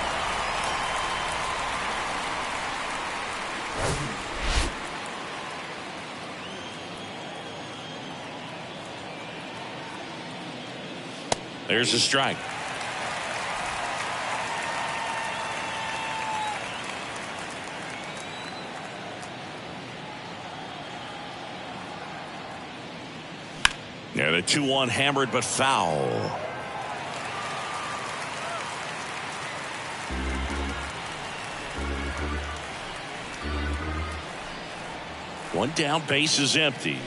[SPEAKER 1] There's a strike. And a 2-1 hammered but foul. One down, base is empty.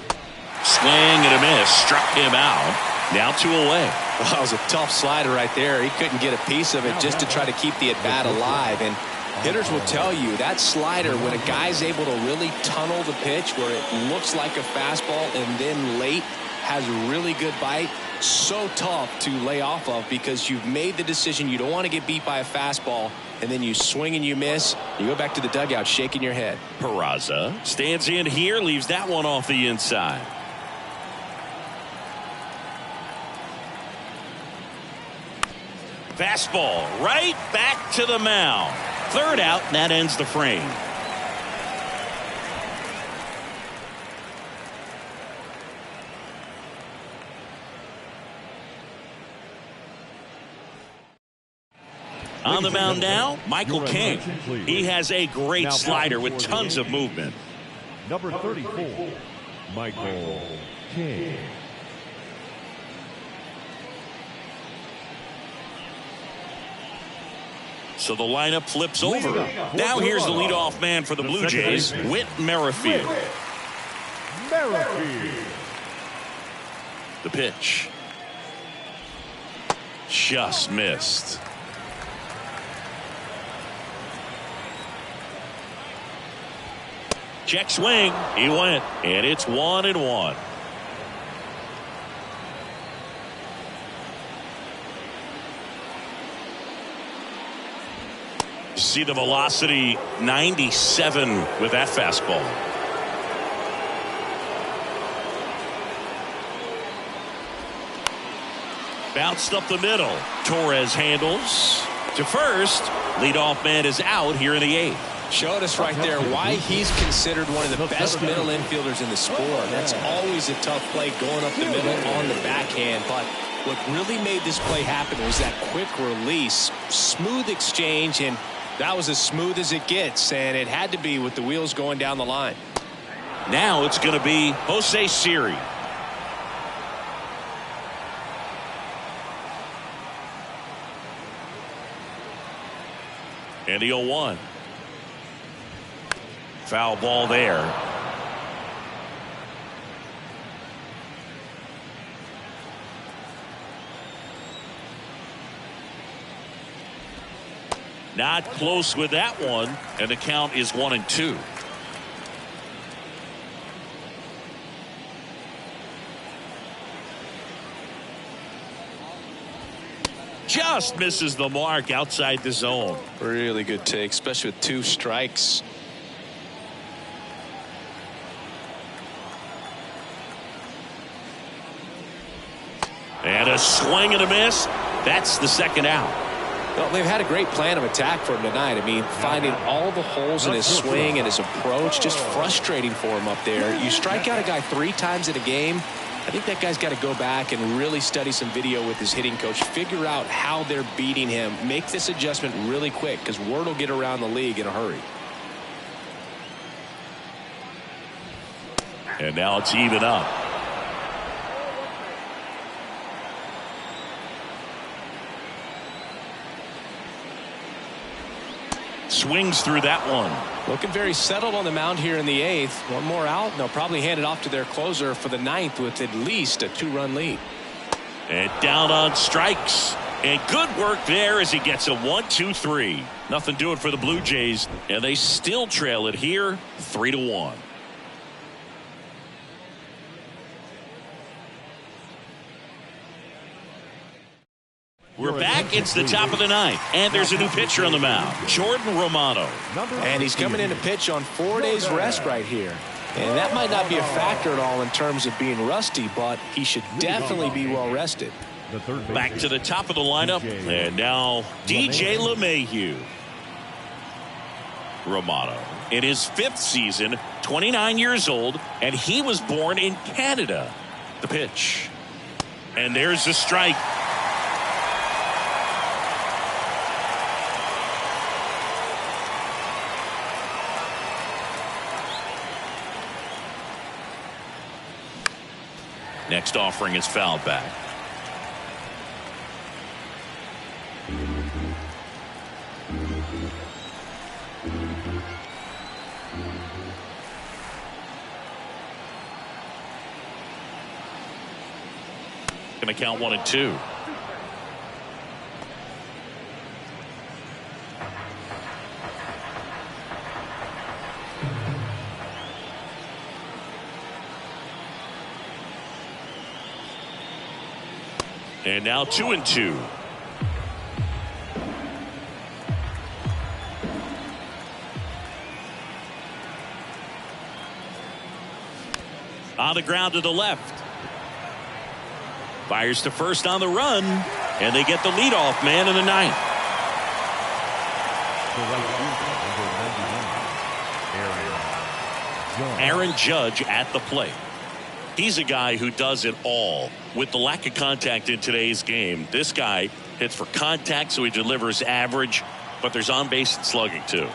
[SPEAKER 1] Swing and a miss, struck him out. Now 2 away.
[SPEAKER 2] Well, that was a tough slider right there. He couldn't get a piece of it just to try to keep the at-bat alive. And hitters will tell you that slider, when a guy's able to really tunnel the pitch where it looks like a fastball and then late has a really good bite, so tough to lay off of because you've made the decision you don't want to get beat by a fastball, and then you swing and you miss. You go back to the dugout shaking your head.
[SPEAKER 1] Peraza stands in here, leaves that one off the inside. Fastball right back to the mound. Third out, and that ends the frame. On the mound now, Michael King. He has a great slider with tons of movement.
[SPEAKER 3] Number 34, Michael King.
[SPEAKER 1] So the lineup flips over. Now here's the leadoff man for the Blue Jays, Whit Merrifield. The pitch. Just missed. Check swing. He went, and it's 1-1. See the velocity 97 with that fastball. Bounced up the middle. Torres handles to first. Leadoff man is out here in the 8th.
[SPEAKER 2] Showed us right there why he's considered one of the best middle infielders in the sport. That's always a tough play going up the middle on the backhand. But what really made this play happen was that quick release, smooth exchange, and that was as smooth as it gets, and it had to be with the wheels going down the line.
[SPEAKER 1] Now it's going to be Jose Siri. And the 0-1. Foul ball there. Not close with that one, and the count is 1-2. Just misses the mark outside the zone.
[SPEAKER 2] Really good take, especially with 2 strikes.
[SPEAKER 1] And a swing and a miss. That's the second out.
[SPEAKER 2] Well, they've had a great plan of attack for him tonight. I mean, finding all the holes in his swing and his approach, just frustrating for him up there. You strike out a guy 3 times in a game, I think that guy's got to go back and really study some video with his hitting coach, figure out how they're beating him, make this adjustment really quick because word will get around the league in a hurry.
[SPEAKER 1] And now it's even up. Swings through that one.
[SPEAKER 2] Looking very settled on the mound here in the 8th. One more out, and they'll probably hand it off to their closer for the 9th with at least a 2-run lead.
[SPEAKER 1] And down on strikes. And good work there as he gets a 1-2-3. Nothing doing for the Blue Jays, and they still trail it here 3-1. We're back. It's the top of the 9th, and there's a new pitcher on the mound, Jordan Romano.
[SPEAKER 2] And he's coming in to pitch on 4 days rest right here. And that might not be a factor at all in terms of being rusty, but he should definitely be well rested.
[SPEAKER 1] Back to the top of the lineup, and now DJ LeMahieu. Romano in his 5th season, 29 years old, and he was born in Canada. The pitch. And there's the strike. Next offering is fouled back. Going to count 1 and 2. And now 2 and 2. On the ground to the left. Fires to first on the run. And they get the leadoff man in the ninth. Aaron Judge at the plate. He's a guy who does it all. With the lack of contact in today's game, this guy hits for contact, so he delivers average, but there's on base and slugging too.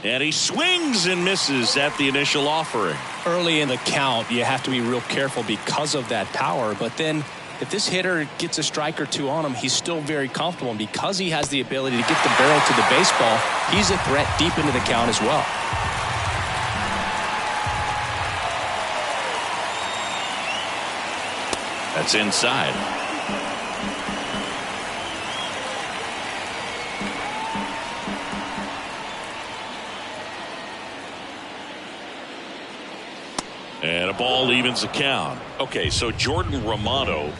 [SPEAKER 1] And he swings and misses at the initial offering.
[SPEAKER 2] Early in the count, you have to be real careful because of that power. But then if this hitter gets a strike or two on him, he's still very comfortable. And because he has the ability to get the barrel to the baseball, he's a threat deep into the count as well.
[SPEAKER 1] That's inside. And a ball evens the count. Okay, so Jordan Romano,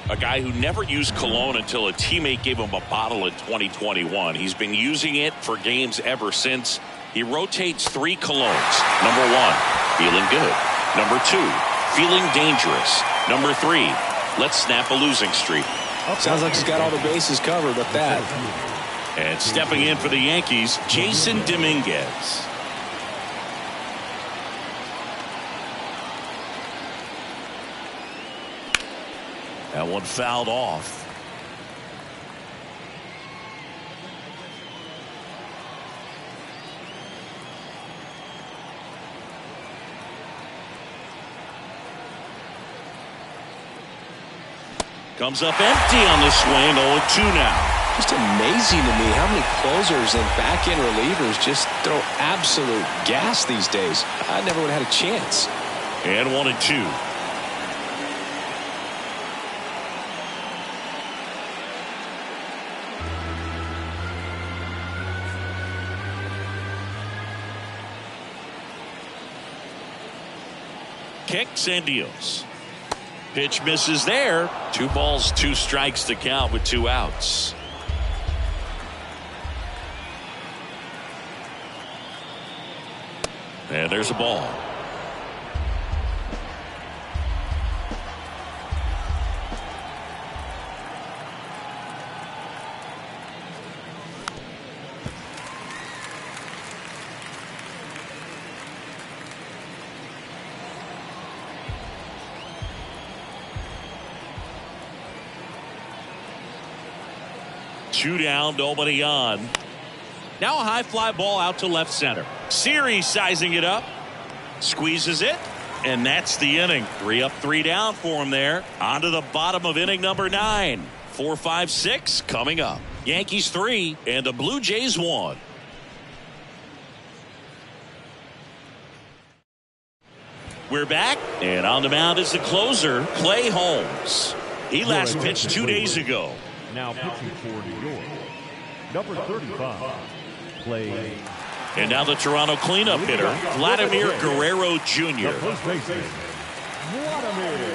[SPEAKER 1] a guy who never used cologne until a teammate gave him a bottle in 2021. He's been using it for games ever since. He rotates 3 colognes. Number 1, feeling good. Number 2, feeling dangerous. Number 3, let's snap a losing streak.
[SPEAKER 2] Sounds like he's got all the bases covered with that.
[SPEAKER 1] And stepping in for the Yankees, Jason Dominguez. That one fouled off. Comes up empty on the swing. 0-2 now.
[SPEAKER 2] Just amazing to me how many closers and back-end relievers just throw absolute gas these days. I never would have had a chance.
[SPEAKER 1] And 1-2. Kicks and deals. Pitch misses there. 2 balls, 2 strikes to count with 2 outs. And there's a ball. Two down, nobody on. Now a high fly ball out to left center. Series sizing it up. Squeezes it. And that's the inning. 3 up, 3 down for him there. On to the bottom of inning number 9. 4, 5, 6 coming up. Yankees 3 and the Blue Jays 1. We're back. And on the mound is the closer, Clay Holmes. He last pitched 2 days ago.
[SPEAKER 3] Now pitching for New York, number 35, Clay.
[SPEAKER 1] And now the Toronto cleanup hitter, Vladimir Guerrero Jr.
[SPEAKER 3] The first baseman, Vladimir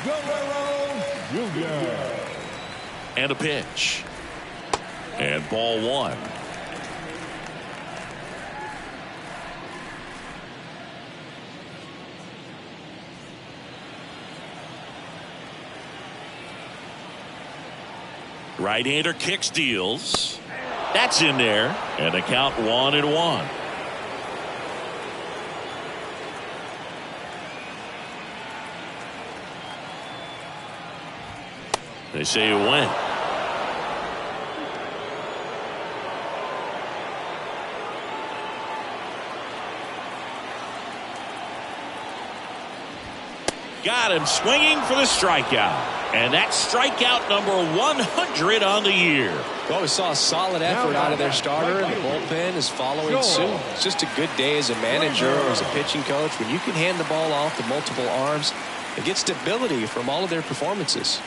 [SPEAKER 3] Guerrero Jr.
[SPEAKER 1] And a pitch. And ball 1. Right-hander kicks, deals. That's in there. And the count 1-1. They say you win. Got him swinging for the strikeout. And that's strikeout number 100 on the year.
[SPEAKER 2] Well, we saw a solid effort out of their starter, and the bullpen is following suit. It's just a good day as a manager or as a pitching coach when you can hand the ball off to multiple arms and get stability from all of their performances.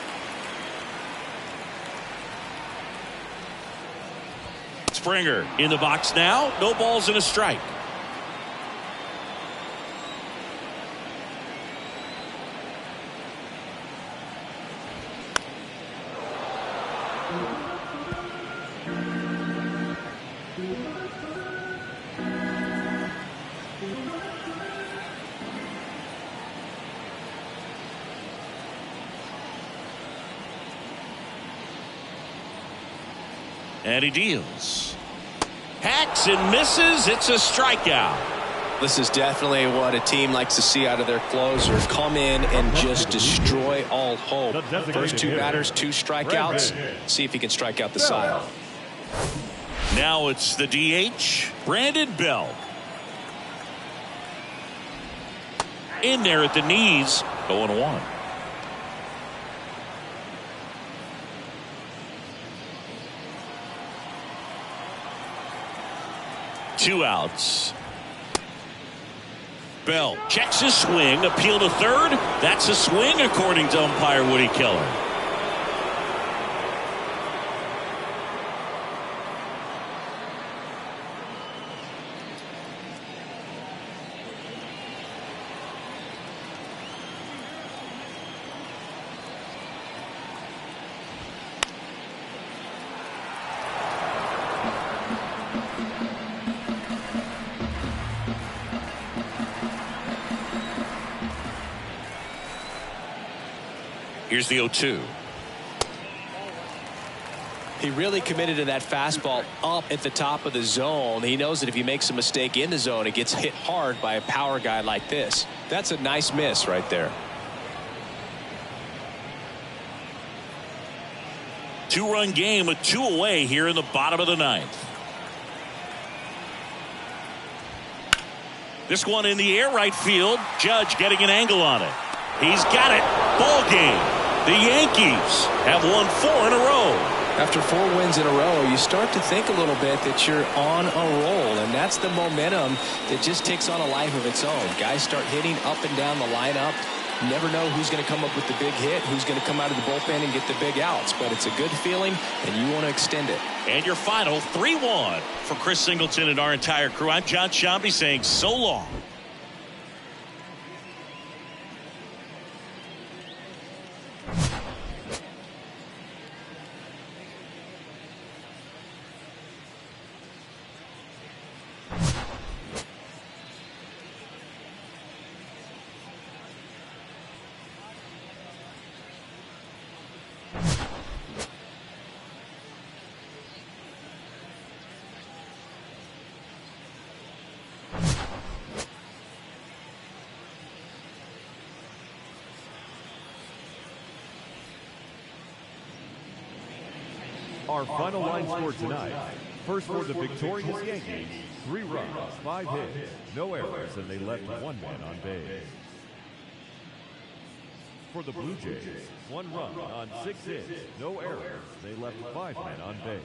[SPEAKER 1] Springer in the box now. No balls and a strike. And he deals. Hacks and misses. It's a strikeout.
[SPEAKER 2] This is definitely what a team likes to see out of their closer. Come in and just destroy all hope. First two batters, 2 strikeouts. See if he can strike out the side.
[SPEAKER 1] Now it's the DH, Brandon Bell. In there at the knees, 0-1. Two outs. Bell checks his swing, appeal to third. That's a swing according to umpire Woody Keller. Here's the 0-2.
[SPEAKER 2] He really committed to that fastball up at the top of the zone. He knows that if he makes a mistake in the zone, it gets hit hard by a power guy like this. That's a nice miss right there.
[SPEAKER 1] 2-run game with 2 away here in the bottom of the 9th. This one in the air right field. Judge getting an angle on it. He's got it. Ball game. The Yankees have won 4 in a row.
[SPEAKER 2] After 4 wins in a row, you start to think a little bit that you're on a roll, and that's the momentum that just takes on a life of its own. Guys start hitting up and down the lineup. You never know who's going to come up with the big hit, who's going to come out of the bullpen and get the big outs, but it's a good feeling, and you want to extend it.
[SPEAKER 1] And your final 3-1 for Chris Singleton and our entire crew. I'm John Shambi saying so long.
[SPEAKER 3] Our final line score tonight. First for the victorious Yankees, 3 runs, 5 hits, no errors, and they left 1 man on base. For the Blue Jays, 1 run on 6 hits, no errors, they left 5 men on base.